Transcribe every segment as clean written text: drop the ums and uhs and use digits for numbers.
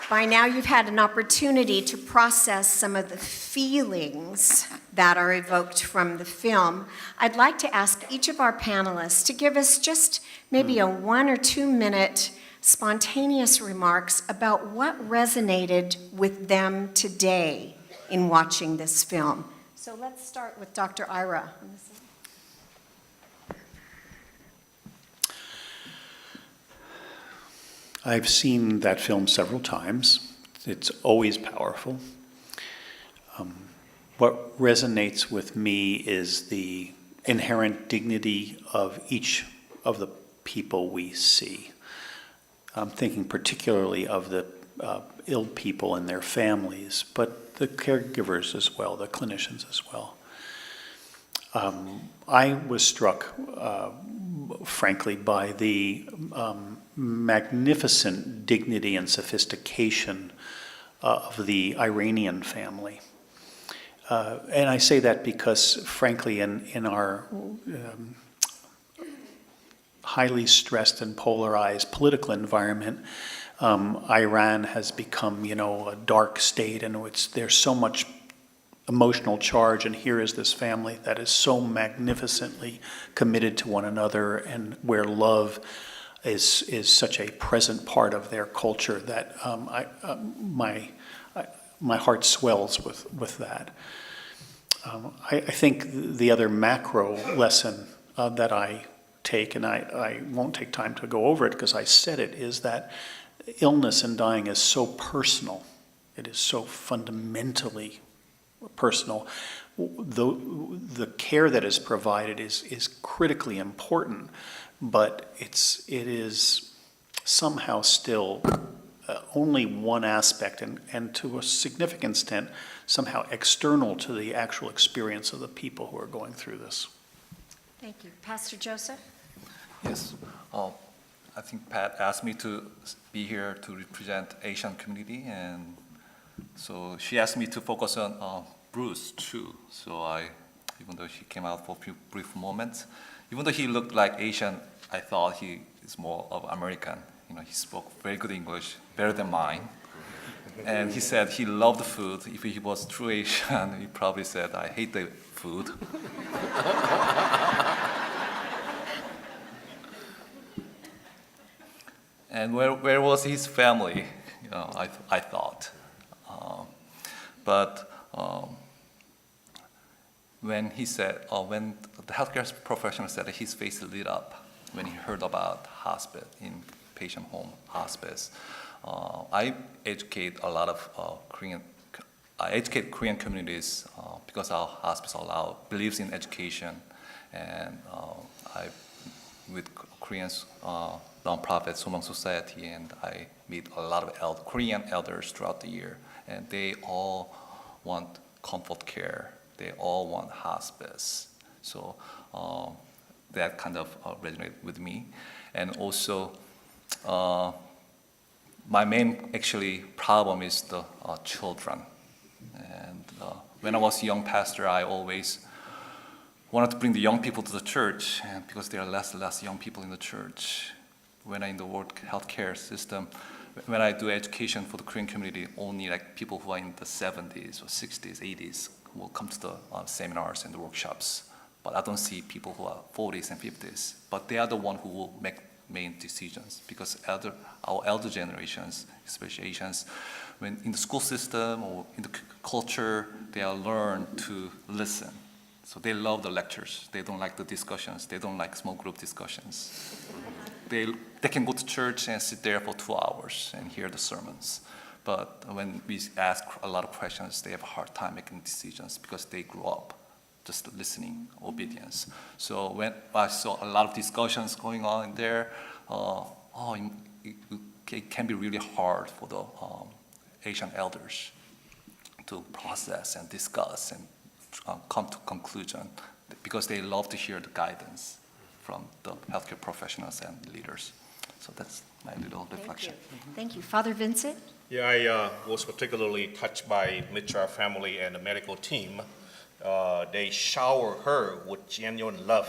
By now, you've had an opportunity to process some of the feelings that are evoked from the film. I'd like to ask each of our panelists to give us just maybe a 1 or 2 minute spontaneous remarks about what resonated with them today in watching this film. So let's start with Dr. Ira. I've seen that film several times. It's always powerful. What resonates with me is the inherent dignity of each of the people we see. I'm thinking particularly of the ill people and their families, but the caregivers as well, the clinicians as well. I was struck, frankly, by the magnificent dignity and sophistication of the Iranian family. And I say that because, frankly, in our highly stressed and polarized political environment, Iran has become, a dark state in which there's so much emotional charge, and here is this family that is so magnificently committed to one another, and where love is such a present part of their culture that my heart swells with that. I think the other macro lesson that I take, and I won't take time to go over it because I said it, is that illness and dying is so personal. It is so fundamentally personal. The care that is provided is critically important, but it is somehow still only one aspect, and to a significant extent, somehow external to the actual experience of the people who are going through this. Thank you. Pastor Joseph? Yes. I think Pat asked me to be here to represent Asian community, and so she asked me to focus on Bruce too. So even though she came out for a few brief moments, even though he looked like Asian, I thought he is more of American. He spoke very good English, better than mine. And he said he loved the food. If he was true Asian, he probably said, I hate the food. And where was his family? I thought. But when he said, when the healthcare professional said that his face lit up when he heard about hospice, in patient home hospice. I educate a lot of I educate Korean communities because our hospice believes in education, and with Koreans nonprofit Somong Society, and I meet a lot of Korean elders throughout the year, and they all want comfort care. They all want hospice. So that kind of resonated with me. And also, my main actually problem is the children. And when I was a young pastor, I always wanted to bring the young people to the church, and because there are less and less young people in the church. When I'm in the world healthcare system, when I do education for the Korean community, only like people who are in the 70s or 60s, 80s will come to the seminars and the workshops. But I don't see people who are 40s and 50s. But they are the ones who will make main decisions, because our elder generations, especially Asians, when in the school system or in the culture, they are learned to listen. So they love the lectures. They don't like the discussions. They don't like small group discussions. They can go to church and sit there for 2 hours and hear the sermons. But when we ask a lot of questions, they have a hard time making decisions because they grew up just listening, obedience. So when I saw a lot of discussions going on in there, it can be really hard for the Asian elders to process and discuss and come to conclusion, because they love to hear the guidance from the healthcare professionals and leaders. So that's my little reflection. Thank you. Father Vincent? Yeah, I was particularly touched by Mitra family and the medical team. They shower her with genuine love.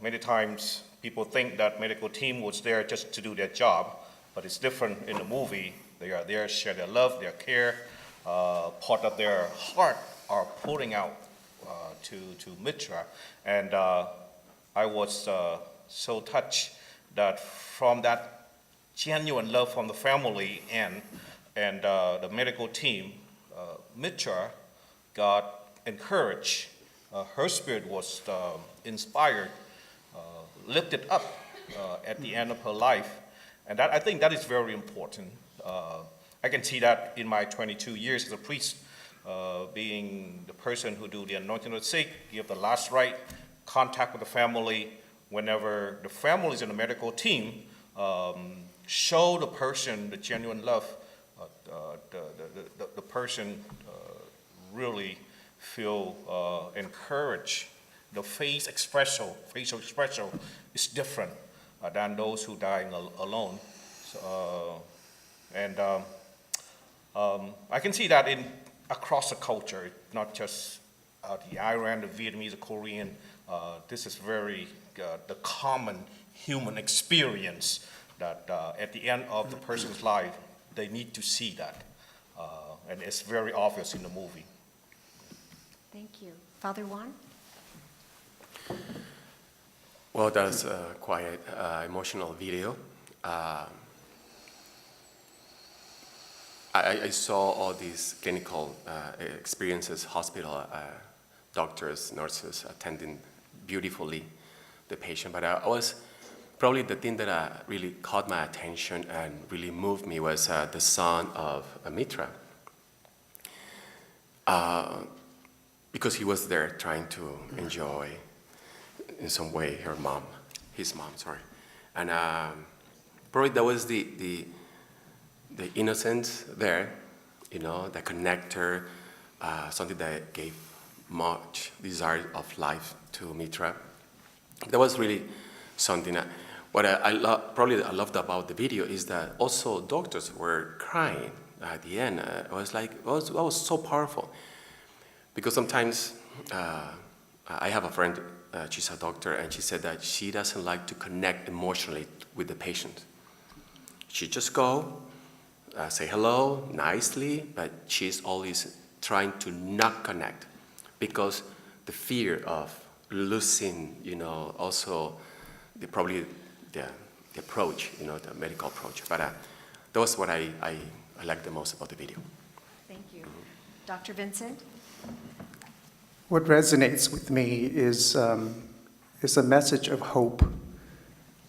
Many times people think that medical team was there just to do their job, but it's different in the movie. They are there, share their love, their care, part of their heart are pouring out to Mitra. And I was so touched that from that genuine love from the family and the medical team, Mitra got encouraged. Her spirit was inspired, lifted up at the end of her life. And that, I think that is very important. I can see that in my 22 years as a priest, being the person who do the anointing of the sick, give the last rite, contact with the family. Whenever the families and the medical team show the person the genuine love, the person really feel encouraged. The facial expression is different than those who dying alone. So, I can see that across the culture, not just the Iran, the Vietnamese, the Korean. This is very the common human experience that at the end of the person's life, they need to see that. And it's very obvious in the movie. Thank you. Father Juan? Well, that's quite emotional video. I saw all these clinical experiences, hospital doctors, nurses attending beautifully the patient. But I was probably the thing that really caught my attention and really moved me was the son of Mitra. Because he was there trying to enjoy, in some way, his mom, sorry. And probably that was the innocence there, the connector, something that gave much desire of life to Mitra. That was really something. What I loved about the video is that also doctors were crying at the end. It was so powerful. Because sometimes I have a friend, she's a doctor, and she said that she doesn't like to connect emotionally with the patient. She just go, say hello nicely, but she's always trying to not connect because the fear of losing, also probably the approach, the medical approach. But that was what I liked the most about the video. Thank you. Dr. Vincent? What resonates with me is a message of hope.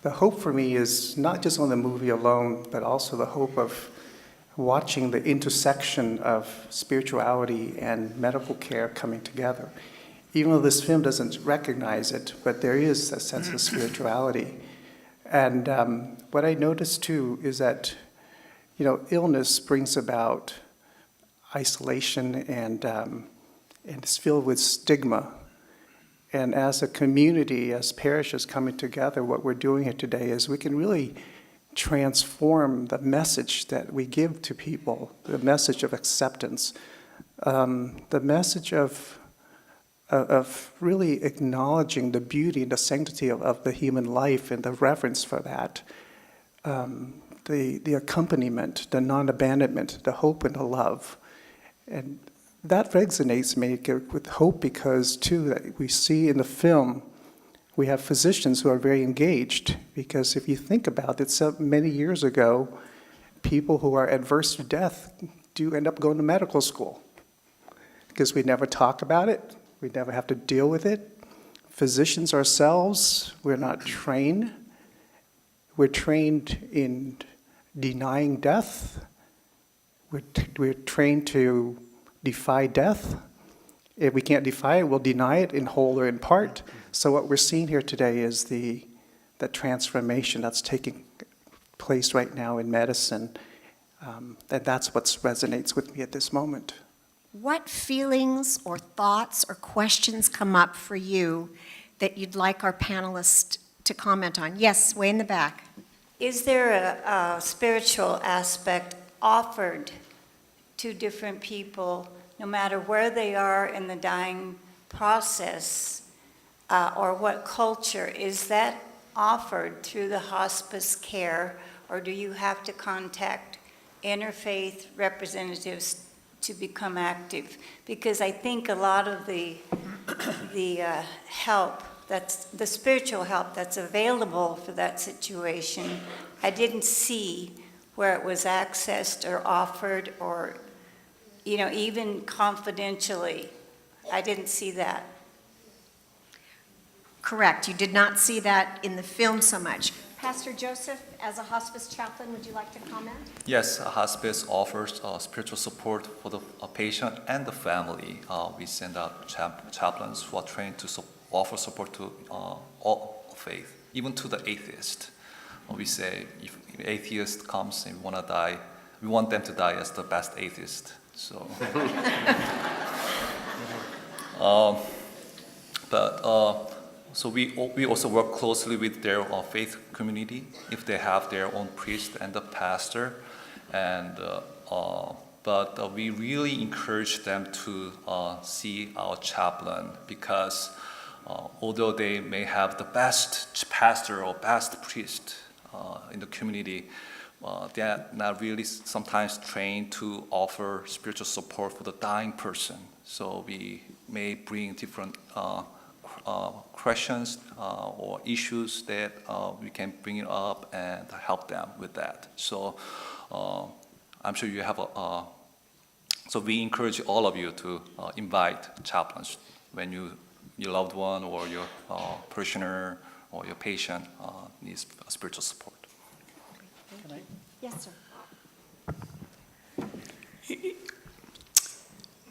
The hope for me is not just on the movie alone, but also the hope of watching the intersection of spirituality and medical care coming together. Even though this film doesn't recognize it, but there is a sense of spirituality. And what I noticed too is that, illness brings about isolation and it's filled with stigma. And as a community, as parishes coming together, what we're doing here today is we can really transform the message that we give to people, the message of acceptance, the message of really acknowledging the beauty and the sanctity of the human life and the reverence for that, the accompaniment, the non-abandonment, the hope and the love. And that resonates me with hope because, too, that we see in the film, we have physicians who are very engaged. Because if you think about it, so many years ago, people who are adverse to death do end up going to medical school. Because we never talk about it, we never have to deal with it. Physicians ourselves, we're not trained. We're trained in denying death. We're trained to defy death. If we can't defy it, we'll deny it in whole or in part. So what we're seeing here today is the transformation that's taking place right now in medicine. That's what resonates with me at this moment. What feelings or thoughts or questions come up for you that you'd like our panelists to comment on? Yes, way in the back. Is there a spiritual aspect offered to different people, no matter where they are in the dying process or what culture? Is that offered through the hospice care, or do you have to contact interfaith representatives to become active, because I think a lot of the help, that's the spiritual help that's available for that situation, I didn't see where it was accessed or offered or, even confidentially. I didn't see that. Correct, you did not see that in the film so much. Pastor Joseph, as a hospice chaplain, would you like to comment? Yes, hospice offers spiritual support for the patient and the family. We send out chaplains who are trained to offer support to all faith, even to the atheist. We say if an atheist comes and want to die, we want them to die as the best atheist. So, So we also work closely with their faith community if they have their own priest and the pastor, and but we really encourage them to see our chaplain, because although they may have the best pastor or best priest in the community, they are not really sometimes trained to offer spiritual support for the dying person. So we may bring different questions or issues that we can bring it up and help them with that. So I'm sure you have so we encourage all of you to invite chaplains when your loved one or your parishioner or your patient needs spiritual support. Yes, sir.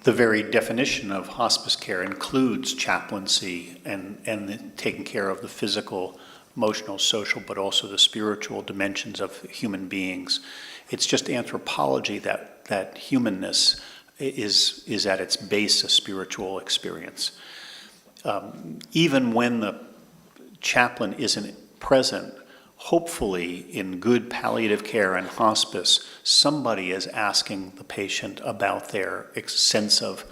The very definition of hospice care includes chaplaincy and taking care of the physical, emotional, social, but also the spiritual dimensions of human beings. It's just anthropology that humanness is at its base a spiritual experience. Even when the chaplain isn't present, hopefully in good palliative care and hospice, somebody is asking the patient about their sense of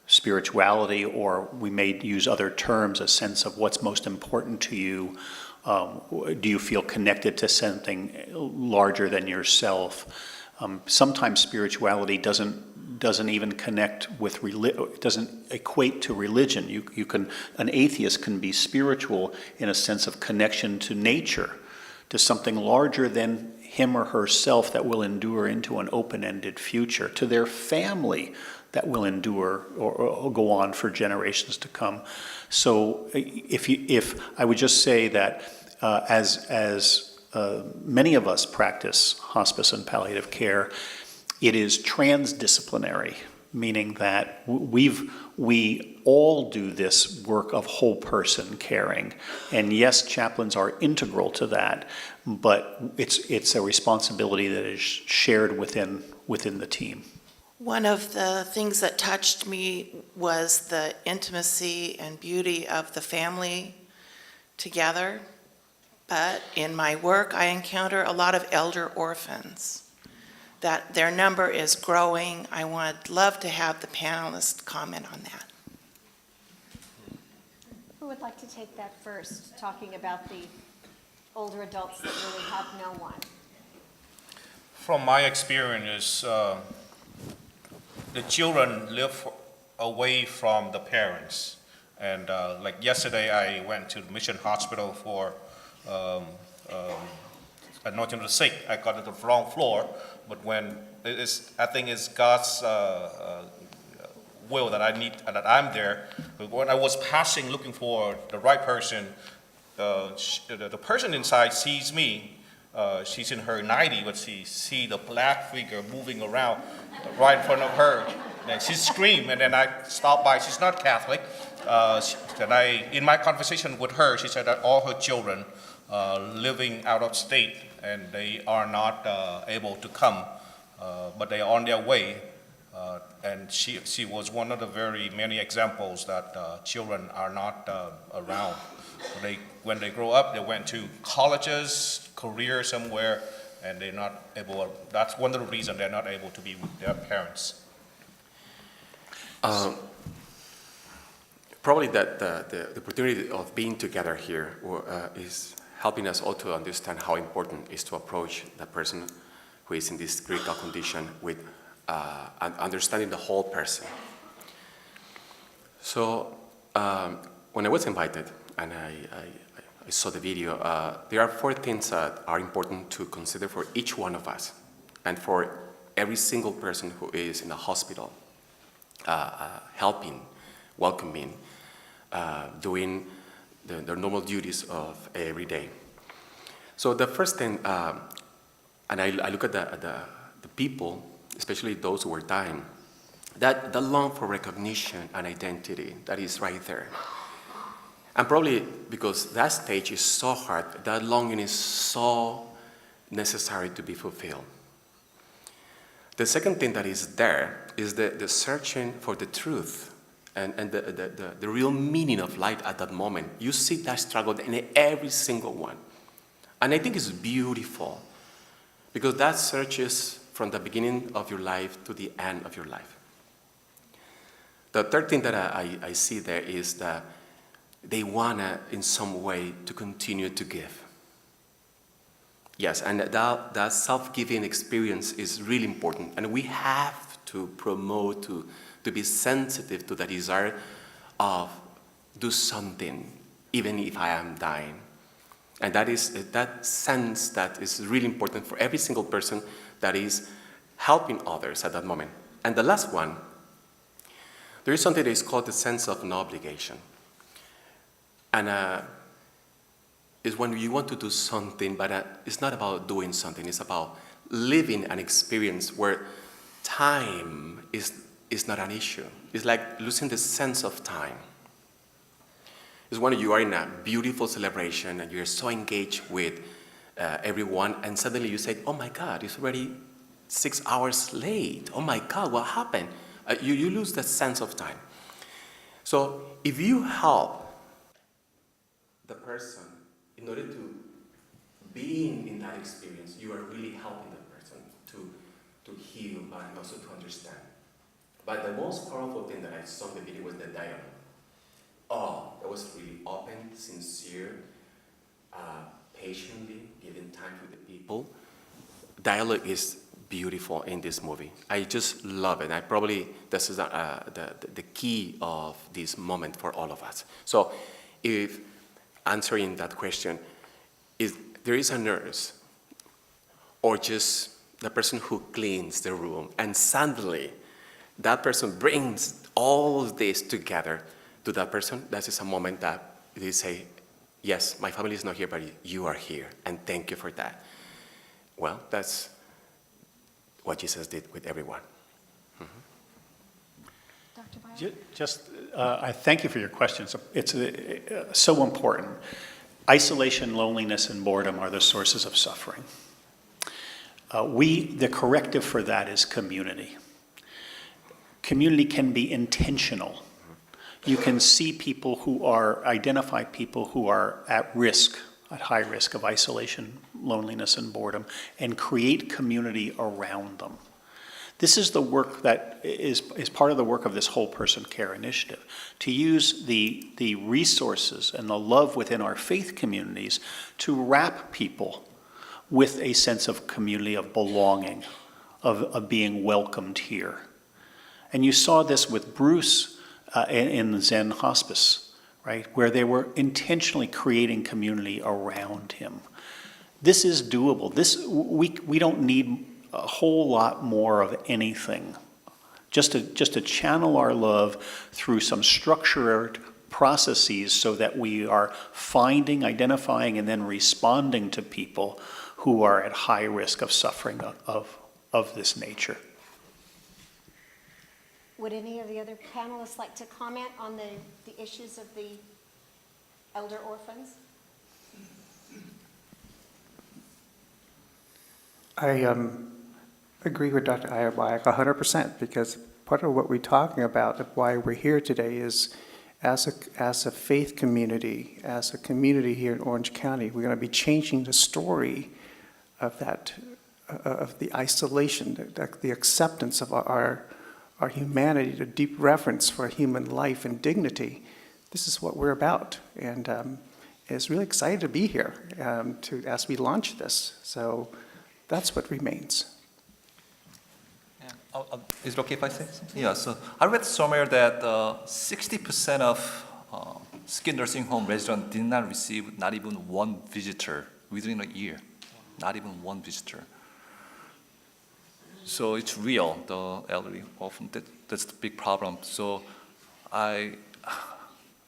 spirituality, or we may use other terms, a sense of what's most important to you. Do you feel connected to something larger than yourself? Sometimes spirituality doesn't even connect with doesn't equate to religion. An atheist can be spiritual in a sense of connection to nature, to something larger than him or herself that will endure into an open-ended future, to their family that will endure or go on for generations to come. So if I would just say that as many of us practice hospice and palliative care, it is transdisciplinary, meaning that we all do this work of whole person caring. And yes, chaplains are integral to that, but it's a responsibility that is shared within the team. One of the things that touched me was the intimacy and beauty of the family together. But in my work, I encounter a lot of elder orphans, that their number is growing. I would love to have the panelists comment on that. Who would like to take that first, talking about the older adults that really have no one? From my experience, the children live away from the parents. And like yesterday, I went to the Mission Hospital for anointing the sick. I got to the wrong floor, but when I think it's God's will that I'm there. But when I was passing, looking for the right person, the person inside sees me. She's in her 90s, but she see the black figure moving around right in front of her. And she screamed, and then I stopped by. She's not Catholic. In my conversation with her, she said that all her children living out of state, and they are not able to come, but they are on their way. And she was one of the very many examples that children are not around. When they grow up, they went to colleges, career somewhere, and they're not able. That's one of the reasons they're not able to be with their parents. Probably that the opportunity of being together here is helping us all to understand how important it is to approach the person who is in this critical condition with understanding the whole person. So when I was invited and I saw the video, there are 4 things that are important to consider for each one of us and for every single person who is in the hospital, helping, welcoming, doing their normal duties of every day. So the first thing, and I look at the people, especially those who are dying, that the long for recognition and identity that is right there. And probably because that stage is so hard, that longing is so necessary to be fulfilled. The second thing that is there is the searching for the truth and the real meaning of life at that moment. You see that struggle in every single one. And I think it's beautiful because that searches from the beginning of your life to the end of your life. The third thing that I see there is that they want to, in some way, to continue to give. Yes, and that self-giving experience is really important. And we have to promote, to be sensitive to the desire of do something, even if I am dying. And that is that sense that is really important for every single person that is helping others at that moment. And the last one, there is something that is called the sense of no obligation. And it's when you want to do something, but it's not about doing something. It's about living an experience where time is not an issue. It's like losing the sense of time. It's when you are in a beautiful celebration and you're so engaged with everyone, and suddenly you say, oh my God, it's already 6 hours late. Oh my God, what happened? You lose the sense of time. So if you help the person in order to being in that experience, you are really helping the person to heal and also to understand. But the most powerful thing that I saw in the video was the dialogue. Oh, that was really open, sincere, patiently giving time to the people. Dialogue is beautiful in this movie. I just love it. This is the key of this moment for all of us. So if answering that question, if there is a nurse or just the person who cleans the room and suddenly that person brings all of this together to that person, that is a moment that they say, yes, my family is not here, but you are here, and thank you for that. Well, that's what Jesus did with everyone. Dr. Bayo? I thank you for your questions. It's so important. Isolation, loneliness, and boredom are the sources of suffering. The corrective for that is community. Community can be intentional. You can see identify people who are at high risk of isolation, loneliness, and boredom, and create community around them. This is the work that is part of the work of this Whole Person Care Initiative, to use the resources and the love within our faith communities to wrap people with a sense of community, of belonging, of being welcomed here. And you saw this with Bruce in the Zen Hospice, right, where they were intentionally creating community around him. This is doable. We don't need a whole lot more of anything. Just to channel our love through some structured processes so that we are finding, identifying, and then responding to people who are at high risk of suffering of this nature. Would any of the other panelists like to comment on the issues of the elder orphans? I agree with Dr. Ayerbayak 100%, because part of what we're talking about, of why we're here today, is as a faith community, as a community here in Orange County, we're going to be changing the story of that, of the isolation, the acceptance of our humanity, the deep reverence for human life and dignity. This is what we're about, and it's really excited to be here as we launch this. So that's what remains. Is it okay if I say something? Yeah, so I read somewhere that 60% of skilled nursing home residents did not receive not even one visitor within a year. Not even one visitor. So it's real, the elderly often, that's the big problem. So I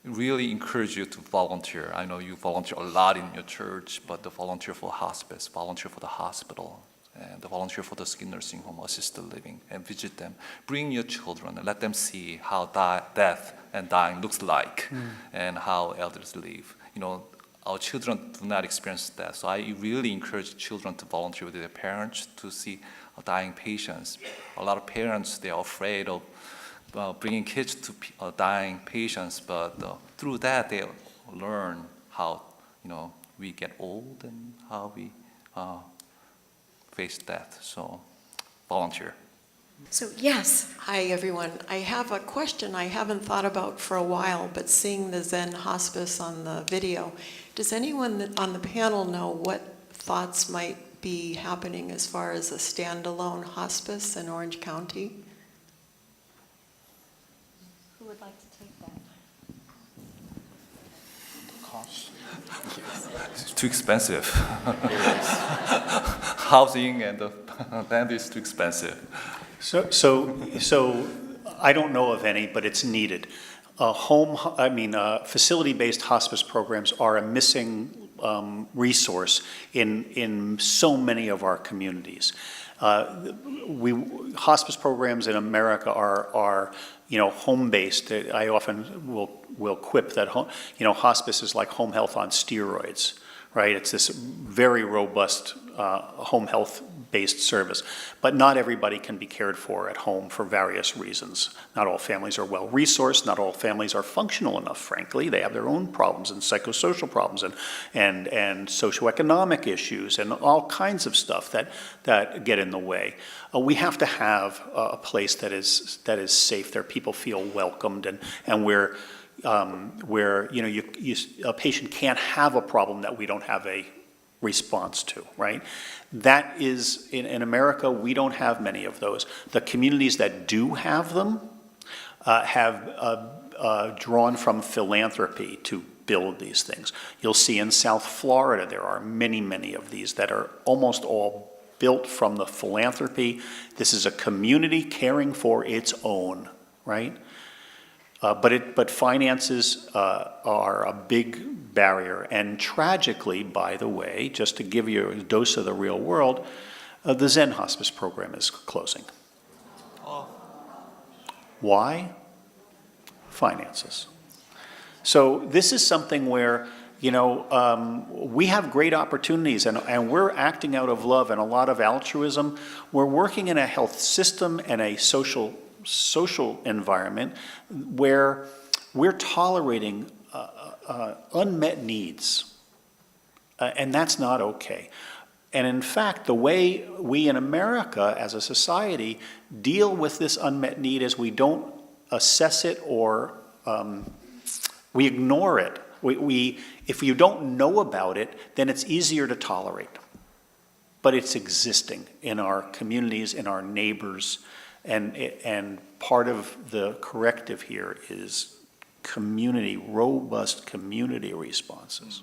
really encourage you to volunteer. I know you volunteer a lot in your church, but the volunteer for hospice, volunteer for the hospital, and the volunteer for the skilled nursing home, assisted living, and visit them. Bring your children and let them see how death and dying looks like, and how elders live. You know, our children do not experience that, so I really encourage children to volunteer with their parents to see dying patients. A lot of parents, they are afraid of bringing kids to dying patients, but through that they learn how we get old and how we face death. So volunteer. So, yes. Hi, everyone. I have a question I haven't thought about for a while, but seeing the Zen Hospice on the video, does anyone on the panel know what thoughts might be happening as far as a standalone hospice in Orange County? Who would like to take that? It's too expensive. Housing and the land is too expensive. So I don't know of any, but it's needed. Facility-based hospice programs are a missing resource in so many of our communities. Hospice programs in America are home-based. I often will quip that hospice is like home health on steroids, right? It's this very robust home health-based service, but not everybody can be cared for at home for various reasons. Not all families are well-resourced. Not all families are functional enough, frankly. They have their own problems and psychosocial problems and socioeconomic issues and all kinds of stuff that get in the way. We have to have a place that is safe, there people feel welcomed, and where a patient can't have a problem that we don't have a response to, right? That is, in America, we don't have many of those. The communities that do have them have drawn from philanthropy to build these things. You'll see in South Florida, there are many, many of these that are almost all built from the philanthropy. This is a community caring for its own, right? But finances are a big barrier. And tragically, by the way, just to give you a dose of the real world, the Zen Hospice program is closing. Why? Finances. So this is something where, we have great opportunities and we're acting out of love and a lot of altruism. We're working in a health system and a social environment where we're tolerating unmet needs, and that's not okay. And in fact, the way we in America as a society deal with this unmet need is we don't assess it or we ignore it. If you don't know about it, then it's easier to tolerate. But it's existing in our communities, in our neighbors, and part of the corrective here is robust community responses.